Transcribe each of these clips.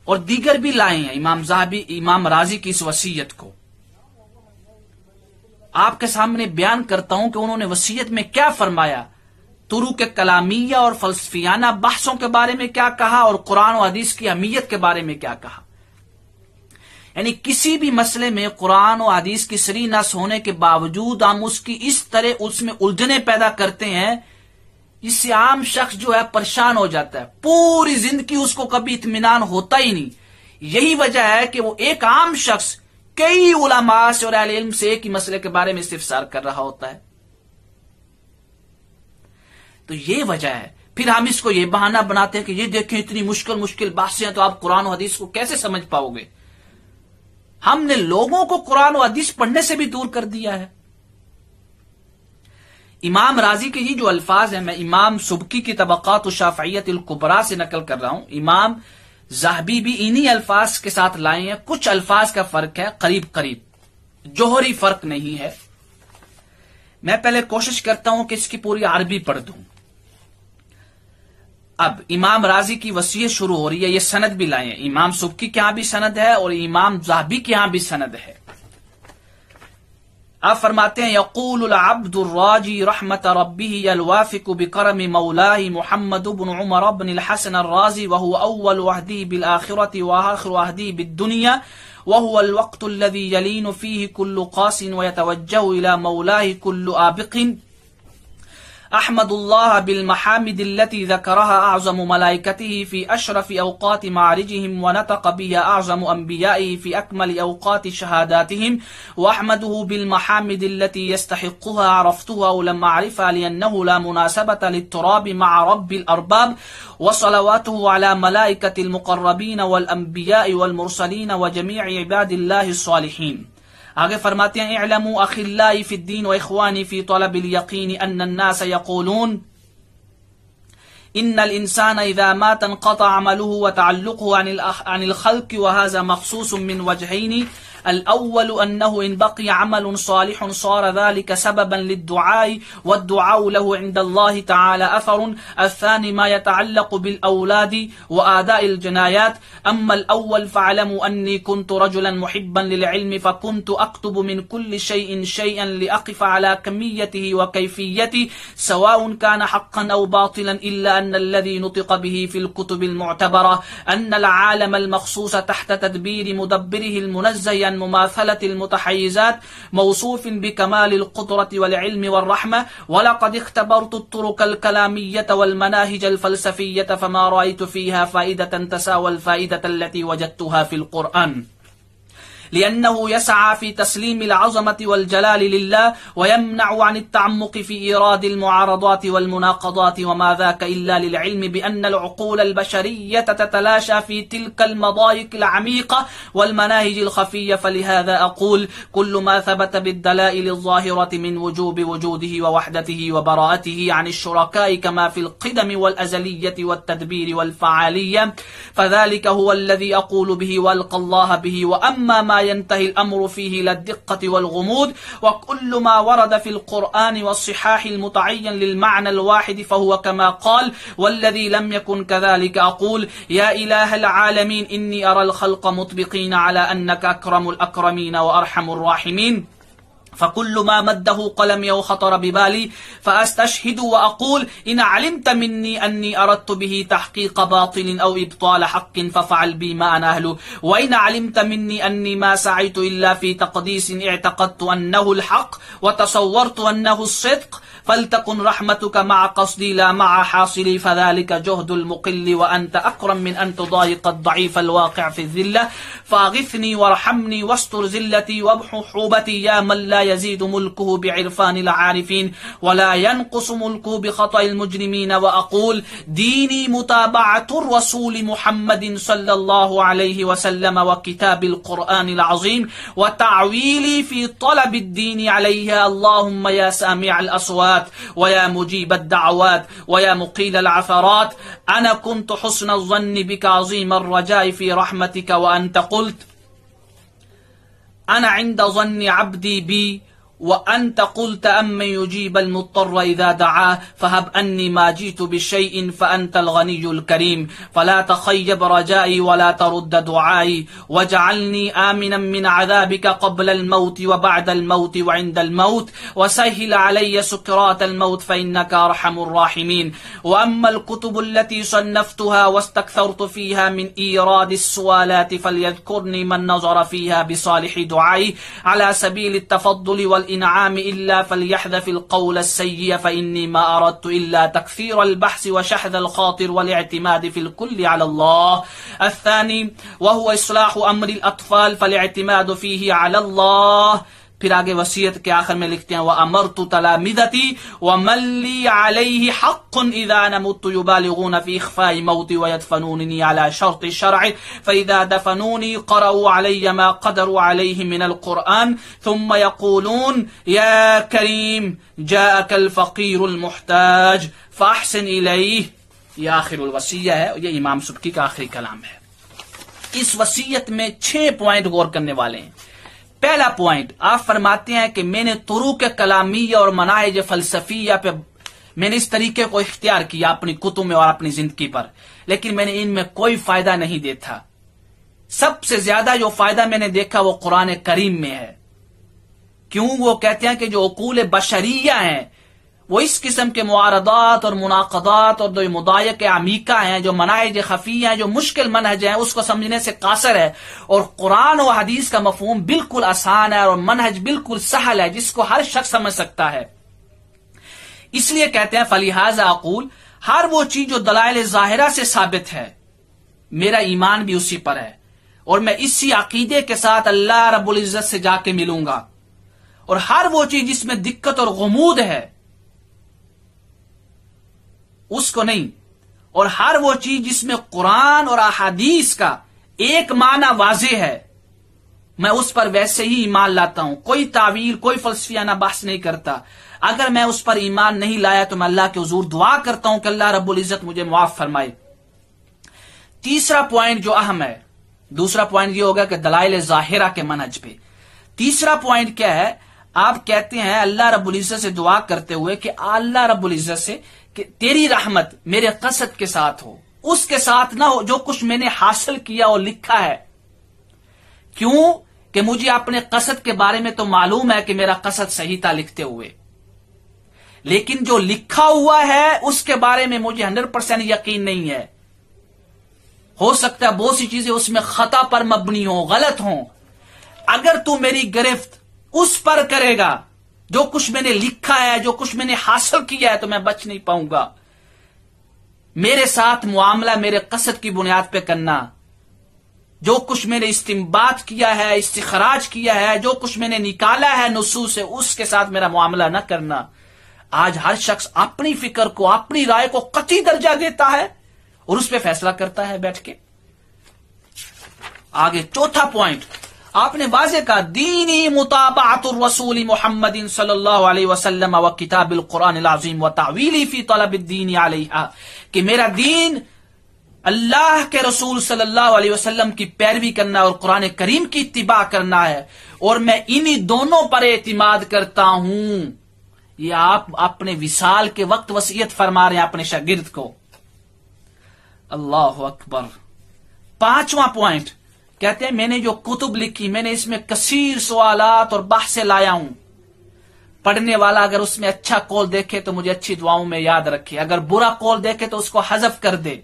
اور دیگر بھی لائے ہیں امام رازی کی اس وصیت کو. آپ کے سامنے بیان کرتا ہوں کہ انہوں نے وصیت میں کیا فرمایا، طرق کلامیہ اور فلسفیانہ بحثوں کے بارے میں کیا کہا، اور قرآن و حدیث کی اہمیت کے بارے میں کیا کہا. یعنی کسی بھی مسئلے میں قرآن و حدیث کی صریح نص ہونے کے باوجود ہم اس کی اس طرح اس میں الجھنیں پیدا کرتے ہیں جس سے عام شخص جو ہے پریشان ہو جاتا ہے، پوری زندگی اس کو کبھی اطمینان ہوتا ہی نہیں. یہی وجہ ہے کہ وہ ایک عام شخص کئی علماء سے اور اہل علم سے ایک ہی مسئلے کے بارے میں استفسار کر رہا ہوتا ہے. تو یہ وجہ ہے. پھر ہم اس کو یہ بہانہ بناتے ہیں کہ یہ دیکھیں اتنی مشکل بحثیں ہیں تو آپ قرآن و حدیث کو کیسے سمجھ پاؤ گے. ہم نے لوگوں کو قرآن و حدیث پڑھنے سے بھی دور کر دیا ہے. امام راضی کے یہ جو الفاظ ہیں میں امام سبکی کی طبقات الشافعیت الکبریٰ سے نقل کر رہا ہوں. امام ذہبی بھی انہی الفاظ کے ساتھ لائے ہیں. کچھ الفاظ کا فرق ہے، قریب جوہری فرق نہیں ہے. میں پہلے کوشش کرتا ہوں کہ اس کی پوری عربی پڑھ دوں. اب امام راضی کی وصیت شروع ہو رہی ہے. یہ سند بھی لائے ہیں، امام سبکی کے ہاں بھی سند ہے اور امام ذہبی کے ہاں بھی سند ہے. آپ فرماتے ہیں یقول العبد الراجی رحمت ربه الوافق بکرم مولاه محمد بن عمر بن الحسن الرازی وهو اول عهده بالآخرة وآخر عهده بالدنيا وهو الوقت الذي يلين فيه كل قاس ويتوجه إلى مولاه كل آبق. احمد اللہ بالمحامد التي ذكرها اعظم ملائكته في اشرف اوقات معرجهم ونطق بها اعظم انبيائه في اكمل اوقات شهاداتهم واحمده بالمحامد التي يستحقها عرفتها او لم اعرفها لانه لا مناسبة للتراب مع رب الارباب وصلواته على ملائكة المقربين والانبياء والمرسلين وجميع عباد الله الصالحين. آگے فرماتے ہیں اعلموا اخلائی فی الدین و اخوانی فی طلب الیقین ان الناس یقولون ان الانسان اذا مات انقطع عمله وتعلقه عن الخلق وهذا مخصوص من وجهين. الاول انه ان بقي عمل صالح صار ذلك سببا للدعاء والدعاء له عند الله تعالى اثر. الثاني ما يتعلق بالاولاد واداء الجنايات. اما الاول فاعلموا اني كنت رجلا محبا للعلم فكنت اكتب من كل شيء شيئا لاقف على كميته وكيفيته سواء كان حقا او باطلا الا ان الذي نطق به في الكتب المعتبره ان العالم المخصوص تحت تدبير مدبره المنزه مماثلة المتحيزات موصوف بكمال القدرة والعلم والرحمة. ولقد اختبرت الطرق الكلامية والمناهج الفلسفية فما رأيت فيها فائدة تساوى الفائدة التي وجدتها في القرآن لأنه يسعى في تسليم العظمة والجلال لله ويمنع عن التعمق في إيراد المعارضات والمناقضات وما ذاك إلا للعلم بأن العقول البشرية تتلاشى في تلك المضايق العميقة والمناهج الخفية. فلهذا أقول كل ما ثبت بالدلائل الظاهرة من وجوب وجوده ووحدته وبراءته عن الشركاء كما في القدم والأزلية والتدبير والفعالية فذلك هو الذي أقول به وألقى الله به. وأما ما ينتهي الأمر فيه للدقة والغموض وكل ما ورد في القرآن والصحاح المتعين للمعنى الواحد فهو كما قال والذي لم يكن كذلك أقول يا إله العالمين إني أرى الخلق مطبقين على أنك أكرم الأكرمين وأرحم الراحمين. فكل ما مده قلمي وخطر ببالي فأستشهد وأقول إن علمت مني أني أردت به تحقيق باطل أو إبطال حق ففعل بي ما أنا أهله. وإن علمت مني أني ما سعيت إلا في تقديس اعتقدت أنه الحق وتصورت أنه الصدق فلتكن رحمتك مع قصدي لا مع حاصلي فذلك جهد المقل وأنت أكرم من أن تضايق الضعيف الواقع في الذلة. فاغثني وارحمني واستر ذلتي وامحو حوبتي يا من لا يزيد ملكه بعرفان العارفين ولا ينقص ملكه بخطأ المجرمين. وأقول ديني متابعة الرسول محمد صلى الله عليه وسلم وكتاب القرآن العظيم وتعويلي في طلب الدين عليها. اللهم يا سامع الأصوات ويا مجيب الدعوات ويا مقيل العثرات أنا كنت حسن الظن بك عظيم الرجاء في رحمتك وأنت قلت أنا عند ظن عبدي بي وأنت قلت أمن يجيب المضطر إذا دعاه فهب أني ما جئت بشيء فأنت الغني الكريم فلا تخيب رجائي ولا ترد دعائي واجعلني آمنا من عذابك قبل الموت وبعد الموت وعند الموت وسهل علي سكرات الموت فإنك أرحم الراحمين. وأما الكتب التي صنفتها واستكثرت فيها من إيراد السؤالات فليذكرني من نظر فيها بصالح دعائي على سبيل التفضل والإنعام إلا فليحذف القول السيء فإني ما أردت إلا تكثير البحث وشحذ الخاطر والاعتماد في الكل على الله. الثاني وهو إصلاح أمر الأطفال فالاعتماد فيه على الله. پھر آگے وصیت کے آخر میں لکھتے ہیں وَأَمَرْتُ تَلَامِذَتِي وَمَن لِّي عَلَيْهِ حَقٌّ إِذَا نَمُتُّ يُبَالِغُونَ فِي إِخْفَاءِ مَوْتِي وَيَدْفَنُونِنِي عَلَى شَرْطِ الشَّرْعِ فَإِذَا دَفَنُونِي قَرَأُوا عَلَيَّ مَا قَدَرُوا عَلَيْهِ مِنَ الْقُرْآنِ ثُمَّ يَقُولُونَ يَا كَرِيمُ جَاءَكَ الْفَقِيرُ الْمُحْتَاجُ فَأَحْسِنْ إِلَيْهِ. یہ آخر الوصیہ ہے، یہ امام سبکی کا آخری کلام ہے. اس وصیت میں 6 پوائنٹ غور کرنے والے ہیں. پہلا پوائنٹ، آپ فرماتے ہیں کہ میں نے طرق کلامیہ اور مناہج فلسفیہ پہ میں نے اس طریقے کو اختیار کیا اپنی کتب میں اور اپنی زندگی پر، لیکن میں نے ان میں کوئی فائدہ نہیں دیکھا. سب سے زیادہ جو فائدہ میں نے دیکھا وہ قرآن کریم میں ہے. کیوں؟ وہ کہتے ہیں کہ جو عقول بشریہ ہیں وہ اس قسم کے معارضات اور مناقضات اور جو مضایق عمیقہ ہیں، جو مناہج خفیہ ہیں، جو مشکل منہج ہیں، اس کو سمجھنے سے قاصر ہے. اور قرآن و حدیث کا مفہوم بالکل آسان ہے اور منہج بالکل سہل ہے جس کو ہر شخص سمجھ سکتا ہے. اس لیے کہتے ہیں فلہذا اقول، ہر وہ چیز جو دلائل ظاہرہ سے ثابت ہے میرا ایمان بھی اسی پر ہے اور میں اسی عقیدے کے ساتھ اللہ رب العزت سے جا کے ملوں گا. اور ہر وہ چیز جس میں دقت اور غموض ہے اس کو نہیں، اور ہر وہ چیز جس میں قرآن اور احادیث کا ایک معنی واضح ہے میں اس پر ویسے ہی ایمان لاتا ہوں. کوئی تعویل، کوئی فلسفیانہ بحث نہیں کرتا. اگر میں اس پر ایمان نہیں لایا تو میں اللہ کے حضور دعا کرتا ہوں کہ اللہ رب العزت مجھے معاف فرمائے. تیسرا پوائنٹ جو اہم ہے، دوسرا پوائنٹ یہ ہوگا کہ دلائل ظاہرہ کے منہج پہ. تیسرا پوائنٹ کیا ہے؟ آپ کہتے ہیں اللہ رب العزت سے دعا کرتے ہوئے کہ اللہ رب العزت سے کہ تیری رحمت میرے قصد کے ساتھ ہو، اس کے ساتھ نہ ہو جو کچھ میں نے حاصل کیا اور لکھا ہے. کیوں کہ مجھے اپنے قصد کے بارے میں تو معلوم ہے کہ میرا قصد صحیح تھا لکھتے ہوئے، لیکن جو لکھا ہوا ہے اس کے بارے میں مجھے 100% یقین نہیں ہے. ہو سکتا ہے بہت سی چیزیں اس میں خطا پر مبنی ہوں، غلط ہوں. اگر تو میری گرفت اس پر کرے گا جو کچھ میں نے لکھا ہے، جو کچھ میں نے حاصل کیا ہے، تو میں بچ نہیں پاؤں گا. میرے ساتھ معاملہ میرے قصد کی بنیاد پہ کرنا، جو کچھ میں نے استنباط کیا ہے، استخراج کیا ہے، جو کچھ میں نے نکالا ہے نصوص سے، اس کے ساتھ میرا معاملہ نہ کرنا. آج ہر شخص اپنی فکر کو، اپنی رائے کو قطعی درجہ دیتا ہے اور اس پہ فیصلہ کرتا ہے بیٹھ کے. آگے چوتھا پوائنٹ آپ نے واضح کہا دینی مطابعت الرسول محمد صلی اللہ علیہ وسلم و کتاب القرآن العظیم و تعویلی فی طلب الدین علیہ، کہ میرا دین اللہ کے رسول صلی اللہ علیہ وسلم کی پیروی کرنا اور قرآن کریم کی اتباع کرنا ہے، اور میں انہی دونوں پر اعتماد کرتا ہوں. یہ آپ اپنے وصال کے وقت وصیت فرما رہے ہیں اپنے شاگرد کو. اللہ اکبر. پانچواں پوائنٹ کہتے ہیں میں نے جو کتب لکھی میں نے اس میں کثیر سوالات اور بحثیں لایا ہوں. پڑھنے والا اگر اس میں اچھا قول دیکھے تو مجھے اچھی دعاؤں میں یاد رکھے، اگر برا قول دیکھے تو اس کو حذف کر دے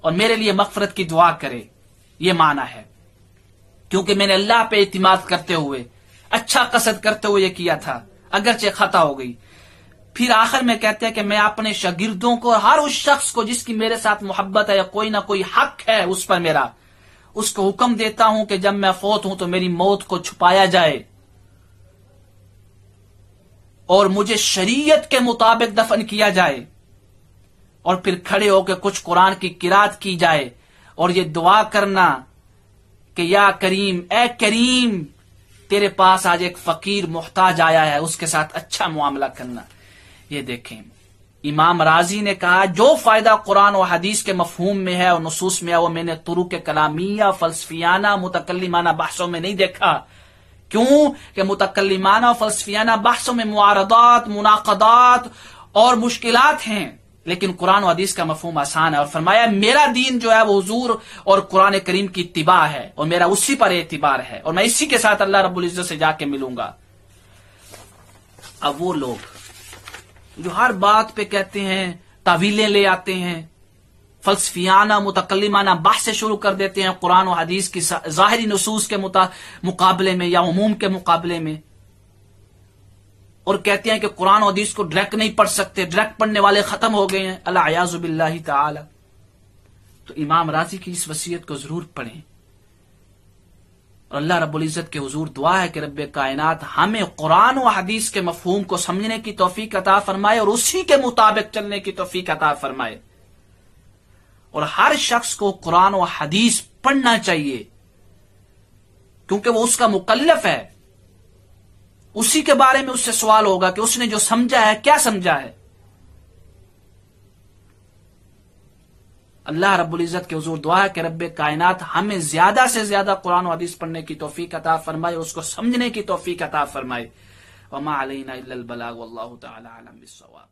اور میرے لیے مغفرت کی دعا کرے. یہ معنی ہے کیونکہ میں نے اللہ پہ اعتماد کرتے ہوئے، اچھا قصد کرتے ہوئے یہ کیا تھا، اگرچہ خطا ہو گئی. پھر آخر میں کہتے ہیں کہ میں اپنے شاگردوں کو، ہر اس شخص کو جس کی میرے ساتھ محبت ہے یا کوئی نہ کوئی حق ہے اس پر میرا، اس کو حکم دیتا ہوں کہ جب میں فوت ہوں تو میری موت کو چھپایا جائے اور مجھے شریعت کے مطابق دفن کیا جائے، اور پھر کھڑے ہو کے کچھ قرآن کی قرات کی جائے اور یہ دعا کرنا کہ یا کریم، اے کریم، تیرے پاس آج ایک فقیر محتاج آیا ہے، اس کے ساتھ اچھا معاملہ کرنا. یہ دیکھیں امام رازی نے کہا جو فائدہ قرآن و حدیث کے مفہوم میں ہے اور نصوص میں ہے وہ میں نے طرق کلامیہ، فلسفیانہ، متکلمانہ بحثوں میں نہیں دیکھا. کیوں کہ متکلمانہ اور فلسفیانہ بحثوں میں معارضات، مناقضات اور مشکلات ہیں، لیکن قرآن و حدیث کا مفہوم آسان ہے، اور فرمایا میرا دین جو ہے وہ حضور اور قرآن کریم کی اتباع ہے، اور میرا اسی پر اعتبار ہے، اور میں اسی کے ساتھ اللہ رب العزت سے جا کے ملوں گا۔ اب وہ لوگ جو ہر بات پہ کہتے ہیں، تعویلیں لے آتے ہیں، فلسفیانہ متکلمانہ بحث سے شروع کر دیتے ہیں قرآن و حدیث کی ظاہری نصوص کے مقابلے میں یا عموم کے مقابلے میں، اور کہتے ہیں کہ قرآن و حدیث کو ڈائریکٹ نہیں پڑھ سکتے، ڈائریکٹ پڑھنے والے ختم ہو گئے ہیں، العیاذ باللہ تعالی۔ تو امام راضی کی اس وصیت کو ضرور پڑھیں، اور اللہ رب العزت کے حضور دعا ہے کہ رب کائنات ہمیں قرآن و حدیث کے مفہوم کو سمجھنے کی توفیق عطا فرمائے اور اسی کے مطابق چلنے کی توفیق عطا فرمائے، اور ہر شخص کو قرآن و حدیث پڑھنا چاہیے، کیونکہ وہ اس کا مکلف ہے، اسی کے بارے میں اس سے سوال ہوگا کہ اس نے جو سمجھا ہے کیا سمجھا ہے۔ اللہ رب العزت کے حضور دعا ہے کہ رب کائنات ہمیں زیادہ سے زیادہ قرآن و حدیث پڑھنے کی توفیق عطا فرمائے اور اس کو سمجھنے کی توفیق عطا فرمائے۔ وما علینا الا البلاغ واللہ تعالی اعلم بالصواب۔